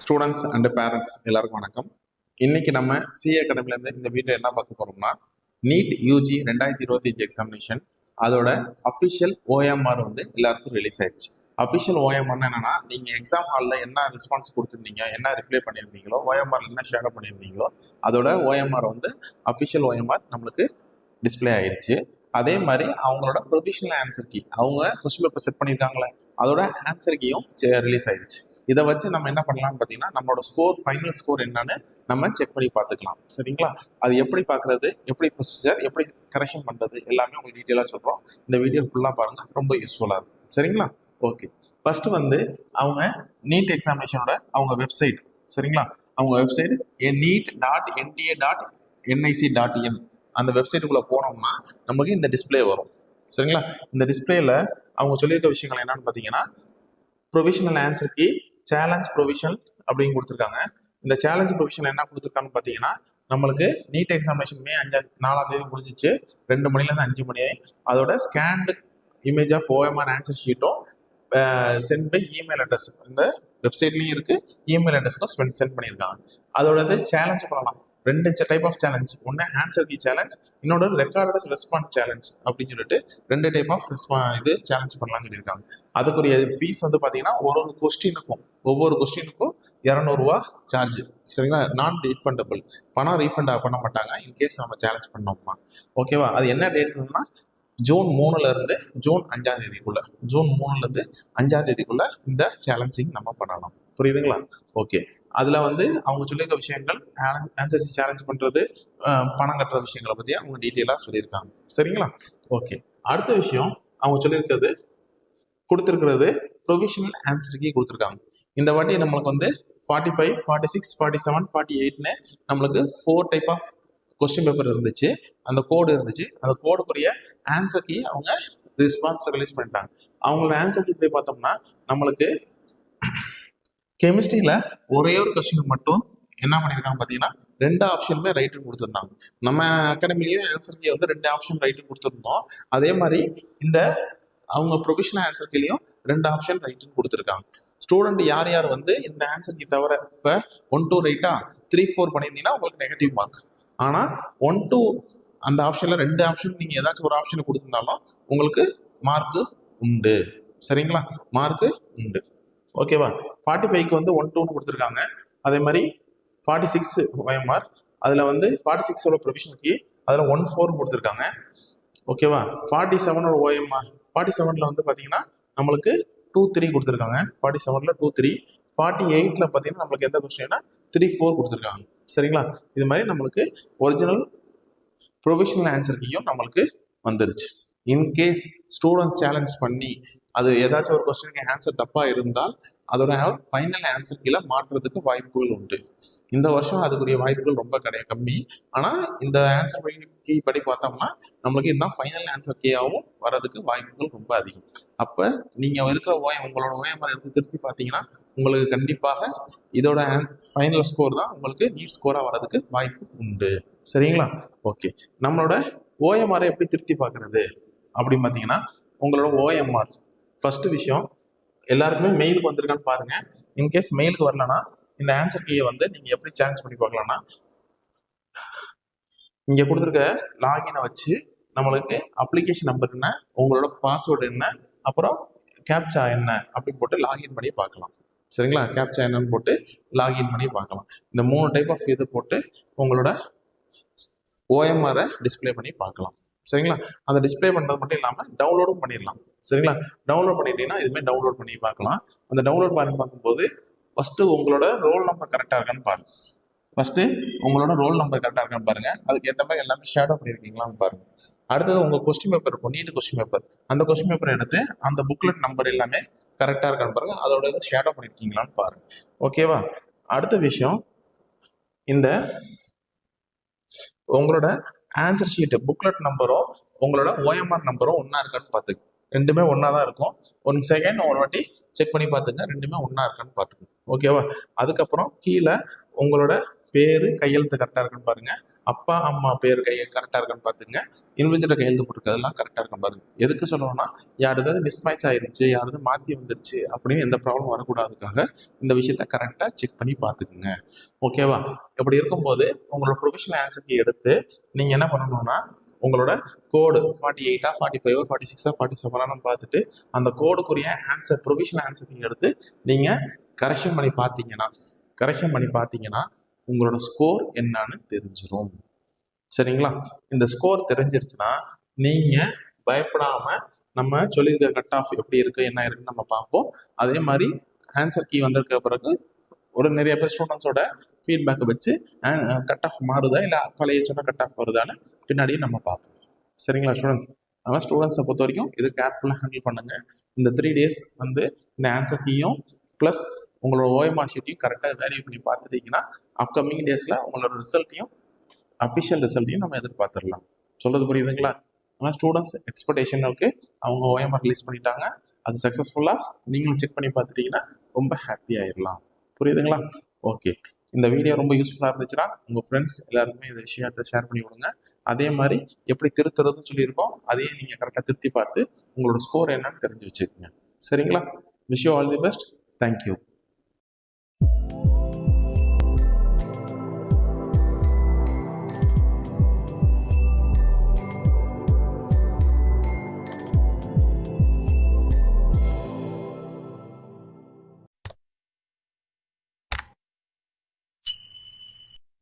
Students and parents எல்லாருக்கும் வணக்கம். இன்னைக்கு நம்ம சிஏ அகாடமிலேருந்து இந்த வீடியோ என்ன பார்க்க போறோம்னா, நீட் யூஜி 2025 எக்ஸாமினேஷன் அதோட அஃபிஷியல் ஓஎம்ஆர் வந்து எல்லாருக்கும் ரிலீஸ் ஆயிடுச்சு. அஃபிஷியல் ஓஎம்ஆர்னா என்னன்னா, நீங்க எக்ஸாம் ஹாலில் என்ன ரெஸ்பான்ஸ் கொடுத்துருந்தீங்க, என்ன ரிப்ளை பண்ணியிருந்தீங்களோ, ஓஎம்ஆர்ல என்ன ஷேர் பண்ணியிருந்தீங்களோ அதோட ஓஎம்ஆர் வந்து அஃபிஷியல் ஓஎம்ஆர் நம்மளுக்கு டிஸ்பிளே ஆயிடுச்சு. அதே மாதிரி அவங்களோட ப்ரொவிஷனல் ஆன்சர் கீ, அவங்க கொஸ்டின் பேப்பர் செட் பண்ணியிருக்காங்களே அதோட ஆன்சர் கீயும் ரிலீஸ் ஆயிடுச்சு. இதை வச்சு நம்ம என்ன பண்ணலாம்னு பார்த்தீங்கன்னா, நம்மளோட ஸ்கோர், ஃபைனல் ஸ்கோர் என்னன்னு நம்ம செக் பண்ணி பார்த்துக்கலாம். சரிங்களா? அது எப்படி பார்க்குறது, எப்படி ப்ரொசீஜர், எப்படி கரெக்ஷன் பண்ணுறது எல்லாமே உங்களுக்கு டீட்டெயிலாக சொல்கிறோம். இந்த வீடியோ ஃபுல்லாக பாருங்கள், ரொம்ப யூஸ்ஃபுல்லாக இருக்கும். சரிங்களா? ஓகே. ஃபர்ஸ்ட் வந்து அவங்க நீட் எக்ஸாமினேஷனோட அவங்க வெப்சைட், சரிங்களா, அவங்க வெப்சைட் neat.nta.nic.in அந்த வெப்சைட்டுக்குள்ளே போனோம்னா நமக்கு இந்த டிஸ்பிளே வரும். சரிங்களா? இந்த டிஸ்பிளேல அவங்க சொல்லியிருக்க விஷயங்கள் என்னன்னு பார்த்தீங்கன்னா, provisional answer key, challenge provision அப்படின்னு கொடுத்துருக்காங்க. இந்த சேலஞ்ச் ப்ரொவிஷன் என்ன கொடுத்துருக்காங்கன்னு பார்த்தீங்கன்னா, நம்மளுக்கு நீட் எக்ஸாமினேஷன் மே 4ஆம் தேதி முடிஞ்சிச்சு, 2 மணிலேருந்து 5 மணி. அதோட scanned image of OMR answer ஷீட்டும் சென்ட் பை இமெயில் அட்ரஸ் இந்த வெப்சைட்லேயும் இருக்குது, இமெயில் அட்ரஸ்க்கும் சென்ட் பண்ணியிருக்காங்க. அதோட சேலஞ்ச் பண்ணலாம். 2 டைப் ஆஃப் சேலஞ்ச், ஒன்று ஆன்சர் கீ சேலஞ்ச், இன்னொரு ரெக்கார்டட் ரெஸ்பான்ஸ் சேலஞ்ச் அப்படின்னு சொல்லிட்டு 2 டைப் ஆஃப் இது சேலஞ்ச் பண்ணலாம்னு சொல்லியிருக்காங்க. அதுக்குரிய ஃபீஸ் வந்து பார்த்தீங்கன்னா ஒவ்வொரு கொஸ்டினுக்கும் 200 ரூபா சார்ஜ். சரிங்களா? நான் ரீஃபண்டபிள், பணம் ரீஃபண்ட் பண்ண மாட்டாங்க இன்கேஸ் நம்ம சேலஞ்ச் பண்ணோம்னா. ஓகேவா? அது என்ன டேட்னா ஜூன் 3லேருந்து ஜூன் 5ஆம் தேதிக்குள்ள, ஜூன் 3லேருந்து 5ஆம் தேதிக்குள்ள இந்த சேலஞ்சிங் நம்ம பண்ணலாம். புரியுதுங்களா? ஓகே. அதில் வந்து அவங்க சொல்லியிருக்க விஷயங்கள், ஆன்சர் சேலஞ்ச் பண்ணுறது, பணம் கட்டுற விஷயங்களை பற்றி அவங்க டீட்டெயிலாக சொல்லியிருக்காங்க. சரிங்களா? ஓகே. அடுத்த விஷயம் அவங்க சொல்லியிருக்கிறது, கொடுத்துருக்கிறது ப்ரொவிஷனல் ஆன்சர் கீ கொடுத்துருக்காங்க. இந்த வாட்டி நம்மளுக்கு வந்து 45, 46, 47, 48ன்னு நம்மளுக்கு 4 டைப் ஆஃப் கொஸ்டின் பேப்பர் இருந்துச்சு, அந்த கோடு இருந்துச்சு. அந்த கோடுக்குரிய ஆன்சர் கீ அவங்க ரெஸ்பான்ஸ் ரிலீஸ் பண்ணிட்டாங்க. அவங்களோட ஆன்சர் கீ போய் பார்த்தோம்னா, நம்மளுக்கு கெமிஸ்ட்ரியில ஒரே ஒரு கொஸ்டின் மட்டும் என்ன பண்ணியிருக்காங்க பார்த்தீங்கன்னா, 2 ஆப்ஷனுமே ரைட்டு கொடுத்துருந்தாங்க. நம்ம அகாடமிலேயே ஆன்சர் கீ வந்து 2 ஆப்ஷன் ரைட்டு கொடுத்துருந்தோம். அதே மாதிரி இந்த அவங்க ப்ரொவிஷனல் ஆன்சர் கீழயும் 2 ஆப்ஷன் ரைட்டுன்னு கொடுத்துருக்காங்க. ஸ்டூடெண்ட் யார் யார் வந்து இந்த ஆன்சர் கீ தவிர, இப்போ 1, 2 ரைட்டா, 3, 4 பண்ணியிருந்தீங்கன்னா உங்களுக்கு நெகட்டிவ் மார்க். ஆனால் 1, 2 அந்த ஆப்ஷனில் 2 ஆப்ஷன் நீங்கள் ஏதாச்சும் ஒரு ஆப்ஷனை கொடுத்துருந்தாலும் உங்களுக்கு மார்க்கு உண்டு. சரிங்களா? மார்க்கு உண்டு. ஓகேவா? 45க்கு வந்து 1, 2ன்னு கொடுத்துருக்காங்க. அதே மாதிரி 46 OMR, அதில் வந்து 46ஓட ப்ரொவிஷனல் கீ, அதில் 1, 4 கொடுத்துருக்காங்க. ஓகேவா? 47ஓட OMR, 47ல் வந்து பார்த்தீங்கன்னா நம்மளுக்கு 2, 3 கொடுத்துருக்காங்க. 47ல் 2, 3. 48ல் பார்த்தீங்கன்னா நம்மளுக்கு எந்த கொஸ்டின்னா 3, 4 கொடுத்துருக்காங்க. சரிங்களா? இது மாதிரி நம்மளுக்கு ஒரிஜினல் ப்ரொவிஷனல் ஆன்சர் கீயும் நம்மளுக்கு வந்துருச்சு. இன்கேஸ் ஸ்டூடெண்ட் சேலஞ்ச் பண்ணி அது ஏதாச்சும் ஒரு கொஸ்டினுக்கு ஆன்சர் தப்பாக இருந்தால் அதோட ஃபைனல் ஆன்சர் கீழே மாற்றுறதுக்கு வாய்ப்புகள் உண்டு. இந்த வருஷம் அதுக்குரிய வாய்ப்புகள் ரொம்ப கம்மி. ஆனால் இந்த ஆன்சர் கீ படி பார்த்தோம்னா நம்மளுக்கு இதுதான் ஃபைனல் ஆன்சர் கீயாகவும் வர்றதுக்கு வாய்ப்புகள் ரொம்ப அதிகம். அப்போ நீங்கள் இருக்கிற உங்களோட ஓஎம்ஆர் எடுத்து திருத்தி பார்த்தீங்கன்னா உங்களுக்கு கண்டிப்பாக இதோட ஃபைனல் ஸ்கோர் தான் உங்களுக்கு நீட் ஸ்கோராக வர்றதுக்கு வாய்ப்பு உண்டு. சரிங்களா? ஓகே. நம்மளோட ஓஎம்ஆரை எப்படி திருத்தி பார்க்கறது அப்படின்னு பார்த்தீங்கன்னா, உங்களோட ஓஎம்ஆர் ஃபர்ஸ்ட் விஷயம் எல்லாருக்குமே மெயிலுக்கு வந்திருக்கான்னு பாருங்க. இன்கேஸ் மெயிலுக்கு வரலன்னா இந்த ஆன்சர் கீயை வந்து நீங்க எப்படி சேஞ்ச் பண்ணி பார்க்கலாம்னா, இங்க கொடுத்துருக்க லாகினை வச்சு நம்மளுக்கு அப்ளிகேஷன் நம்பர் என்ன, உங்களோட பாஸ்வேர்டு என்ன, அப்புறம் கேப்சா என்ன அப்படின்னு போட்டு லாகின் பண்ணி பார்க்கலாம். சரிங்களா? கேப்சா என்னன்னு போட்டு லாகின் பண்ணி பார்க்கலாம். இந்த 3 டைப் ஆஃப் இது போட்டு உங்களோட ஓஎம்ஆரை டிஸ்பிளே பண்ணி பார்க்கலாம். சரிங்களா? அந்த டிஸ்பிளே பண்ணுறது மட்டும் இல்லாமல் டவுன்லோடும் பண்ணிடலாம். சரிங்களா? டவுன்லோட் பண்ணிட்டீங்கன்னா இதுமாதிரி டவுன்லோட் பண்ணி பார்க்கலாம். அந்த டவுன்லோட் பண்ணி பார்க்கும்போது ஃபஸ்ட்டு உங்களோட ரோல் நம்பர் கரெக்டாக இருக்கான்னு பாருங்க. ஃபஸ்ட்டு உங்களோட ரோல் நம்பர் கரெக்டாக இருக்கான்னு பாருங்க. அதுக்கு ஏற்ற மாதிரி எல்லாமே ஷேடோ பண்ணியிருக்கீங்களான்னு பாருங்க. அடுத்தது உங்கள் கொஸ்டின் பேப்பர் இருக்கும், நீட் கொஸ்டின் பேப்பர். அந்த கொஸ்டின் பேப்பர் எடுத்து அந்த புக்லெட் நம்பர் எல்லாமே கரெக்டாக இருக்கான்னு பாருங்க. அதோட இது ஷேடோ பண்ணியிருக்கீங்களான்னு பாருங்க. ஓகேவா? அடுத்த விஷயம், இந்த உங்களோட ஆன்சர் ஷீட்டு புக்லெட் நம்பரும் உங்களோட ஓஎம்ஆர் நம்பரும் ஒன்றா இருக்கான்னு பார்த்துக்கு. 2மே ஒன்றா தான் இருக்கும். 1 செகண்ட் ஒரு வாட்டி செக் பண்ணி பார்த்துங்க, 2மே ஒன்றா இருக்கான்னு பார்த்துங்க. ஓகேவா? அதுக்கப்புறம் கீழே உங்களோட பேர் கையெழுத்து கரெக்டாக இருக்குன்னு பாருங்க, அப்பா அம்மா பேர் கரெக்டாக இருக்கான்னு பார்த்துங்க, இன்விஜுவல் கையெழுத்து போட்டுருக்கிறதுலாம் கரெக்டாக இருக்கும் பாருங்க. எதுக்கு சொல்லணும்னா யார் ஏதாவது மிஸ்மேட்ச் ஆயிருச்சு, யாராவது மாற்றி வந்துருச்சு அப்படின்னு எந்த ப்ராப்ளம் வரக்கூடாதுக்காக இந்த விஷயத்த கரெக்டாக செக் பண்ணி பார்த்துக்குங்க. ஓகேவா? இப்படி இருக்கும்போது உங்களோட ப்ரொவிஷனல் ஆன்சர் கீ எடுத்து நீங்கள் என்ன பண்ணணும்னா உங்களோட கோடு 48 45 46 47 பார்த்துட்டு அந்த கோடுக்குரிய ஆன்சர் ப்ரொவிஷனல் ஆன்சர் கீ எடுத்து நீங்கள் கரெக்ஷன் பண்ணி பார்த்தீங்கன்னா உங்களோட ஸ்கோர் என்னன்னு தெரிஞ்சிடும். சரிங்களா? இந்த ஸ்கோர் தெரிஞ்சிருச்சுன்னா நீங்கள் பயப்படாமல் நம்ம சொல்லியிருக்க கட் ஆஃப் எப்படி இருக்குது என்ன இருக்குன்னு நம்ம பார்ப்போம். அதே மாதிரி ஆன்சர் கீ வந்திருக்க பிறகு ஒரு நிறைய பேர் ஸ்டூடெண்ட்ஸோட ஃபீட்பேக்கை வச்சு கட் ஆஃப் மாறுதா இல்லை பழைய சொன்ன கட் ஆஃப் வருதான்னு பின்னாடியே நம்ம பார்ப்போம். சரிங்களா ஸ்டூடெண்ட்ஸ்? அதனால் ஸ்டூடெண்ட்ஸை பொறுத்த வரைக்கும் இது கேர்ஃபுல்லாக ஹேண்டில் பண்ணுங்கள். இந்த 3 days இந்த ஆன்சர் கீயும் ப்ளஸ் உங்களோட ஓஎம்ஆர் ஷீட்டையும் கரெக்டாக வேல்யூ பண்ணி பார்த்துட்டீங்கன்னா அப்கமிங் டேஸில் உங்களோட ரிசல்ட்டையும் அஃபிஷியல் ரிசல்ட்டையும் நம்ம எதிர்பார்த்துடலாம். சொல்கிறது புரியுதுங்களா? ஆனால் ஸ்டூடெண்ட்ஸ் எக்ஸ்பெக்டேஷனுக்கு அவங்க ஓஎம்ஆர் ரிலீஸ் பண்ணிட்டாங்க, அது சக்ஸஸ்ஃபுல்லாக நீங்களும் செக் பண்ணி பார்த்துட்டீங்கன்னா ரொம்ப ஹாப்பி ஆயிடலாம். புரியுதுங்களா? ஓகே, இந்த வீடியோ ரொம்ப யூஸ்ஃபுல்லாக இருந்துச்சுன்னா உங்கள் ஃப்ரெண்ட்ஸ் எல்லாருக்குமே இந்த விஷயத்தை ஷேர் பண்ணி விடுங்க. அதே மாதிரி எப்படி திருத்துறதுன்னு சொல்லியிருக்கோம், அதையே நீங்கள் கரெக்டாக திருத்தி பார்த்து உங்களோட ஸ்கோர் என்னன்னு தெரிஞ்சு வச்சுக்கோங்க. சரிங்களா? Wish you all the best. Thank you.